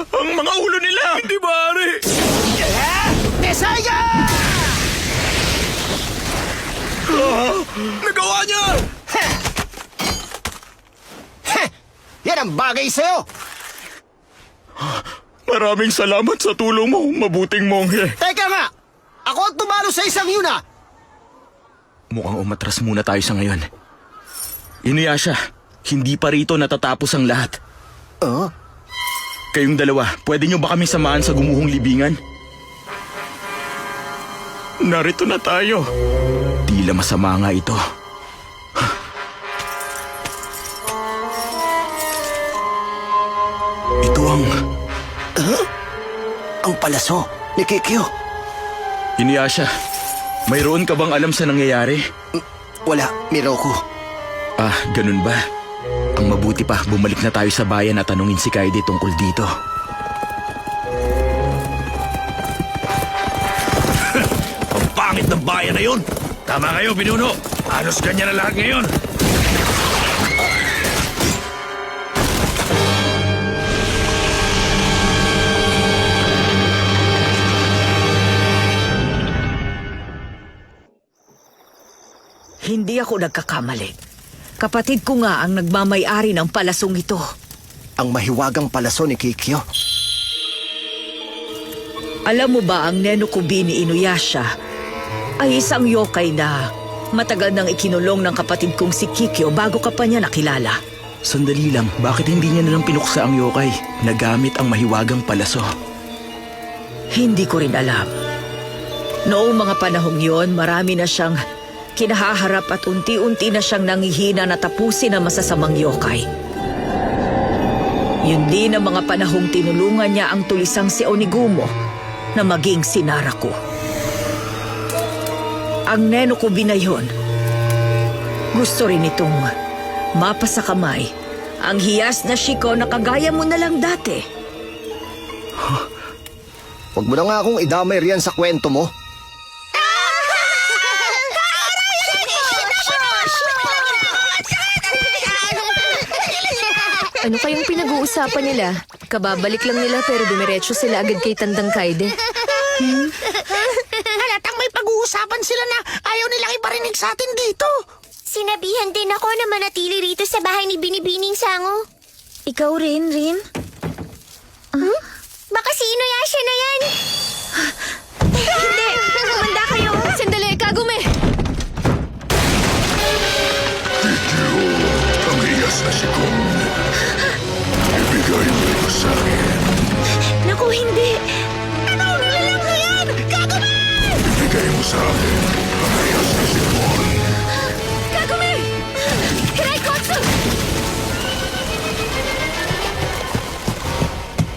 ang mga ulo nila! Hindi maaari! Mesaya! Nagawa niya! Yan ang bagay sa'yo! Maraming salamat sa tulong mo, mabuting monghe. Teka nga! Ako ang tumalo sa isang yun ah! Mukhang umatras muna tayo sa ngayon. Inuyasha, hindi pa rito natatapos ang lahat. Oh? Kayong dalawa, pwede nyo ba kami samahan sa gumuhong libingan? Narito na tayo. Tila masama nga ito. Ito ang... Ang palaso ni Kikyo. Inuyasha, mayroon ka bang alam sa nangyayari? Wala, Miroko. Ah, ganun ba? Ang mabuti pa, bumalik na tayo sa bayan at tanungin si Kaede tungkol dito. Ang pangit ng bayan na yun! Tama kayo, Pinuno! Halos ganyan na lahat ngayon! Hindi ako nagkakamali. Kapatid ko nga ang nagmamay-ari ng palasong ito. Ang mahiwagang palaso ni Kikyo. Alam mo ba ang Nenokubi ni Inuyasha ay isang yokai na matagal nang ikinulong ng kapatid kong si Kikyo bago ka pa niya nakilala. Sandali lang, bakit hindi niya nalang pinuksa ang yokai na gamit ang mahiwagang palaso? Hindi ko rin alam. Noong mga panahong yon, marami na siyang kinahaharap at unti-unti na siyang nangihina na tapusin ang masasamang yokai. Yun din ang mga panahong tinulungan niya ang tulisang si Onigumo na maging si Narako. Ang Nenokubi na yun, gusto rin itong mapasa kamay ang hiyas na shiko na kagaya mo na lang dati. Huwag mo na nga akong idamay riyan sa kwento mo. Ano kayong pinag-uusapan nila? Kababalik lang nila pero dumiretso sila agad kay Tandang Kaide. Halatang may pag-uusapan sila na ayaw nilang iparinig sa atin dito. Sinabihan din ako na manatili rito sa bahay ni Binibining Sango. Ikaw rin, Rin? Baka si Inuyasha na yan. Hindi! Kumanda kayo! Sandali, Kagume! Ang hiyas na sikong ibigay mo ito sa akin. Naku, hindi! Ano? Nilalang mo yan! Kagumi! Ibigay mo sa akin ang hiyas na sikong. Kagume! Hiraikotsu!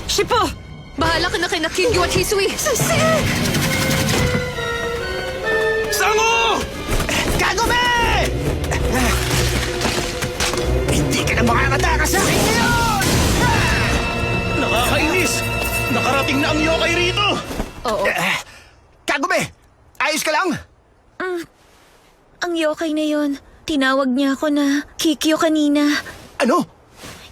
Shippo! Bahala ka na kay Nakingyo at Hisui! Sango! Kagome! Hindi ka na makakatakas sa akin ngayon! Nakakainis! Nakarating na ang yokai rito! Oo. Kagome! Ayos ka lang? Ang yokai na yon, tinawag niya ako na Kikyo kanina. Ano?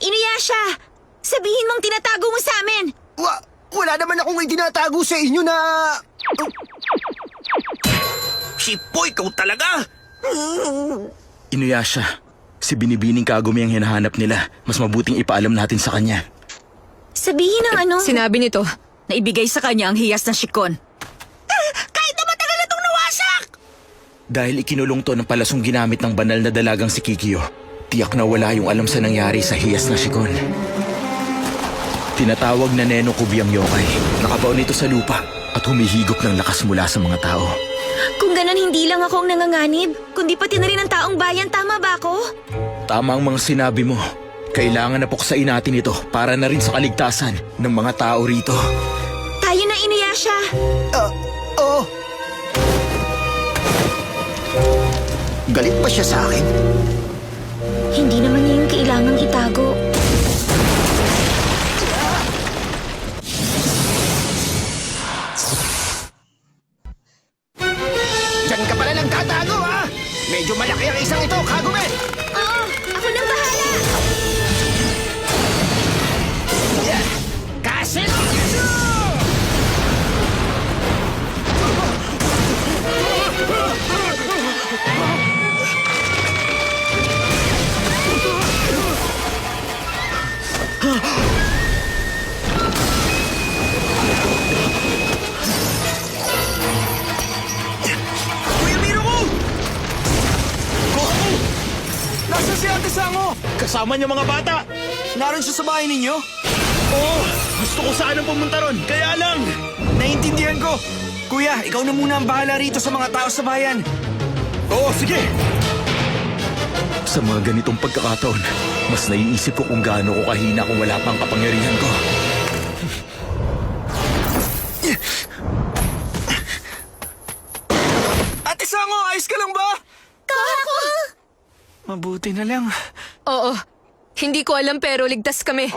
Inuyasha! Sabihin mong tinatago mo sa amin! Wala naman akong itinatago sa inyo na... Shippo, ikaw talaga! Inuyasha, si Binibining Kagumi ang hinahanap nila. Mas mabuting ipaalam natin sa kanya. Sabihin ng ano? Sinabi nito na ibigay sa kanya ang hiyas na shikon. Kahit na matagal na itong nawasak! Dahil ikinulong to ng palasong ginamit ng banal na dalagang si Kikyo, tiyak na wala yung alam sa nangyari sa hiyas na shikon. Tinatawag na Nenokubi ang yokai. Nakabaon ito sa lupa at humihigop ng lakas mula sa mga tao. Kung ganon, hindi lang ako ang nanganganib, kundi pati na rin ang taong bayan, tama ba ako? Tama ang mga sinabi mo. Kailangan na puksain natin ito para na rin sa kaligtasan ng mga tao rito. Tayo na, Inuyasha! Oo. Galit ba siya sa akin? Hindi naman niya yung kailangang itago. Diyan ka pala nagtatago, ha? Medyo malaki ang isang ito, Kagome! Oo, ako nang bahala! Castle Kuya Biro ko! Nasaan si Ate Sango? Kasama niya mga bata! Naroon siya sa bahay ninyo? Oo! Gusto ko sanang pumunta ron, kaya lang! Naiintindihan ko. Kuya, ikaw na muna ang bahala rito sa mga tao sa bayan. Oo, sige! Sa mga ganitong pagkakataon, mas naiisip ko kung gaano ko kahina kung wala pang kapangyarihan ko. Ate Sango, ayos ka lang ba? Mabuti na lang. Oo. Hindi ko alam pero ligtas kami.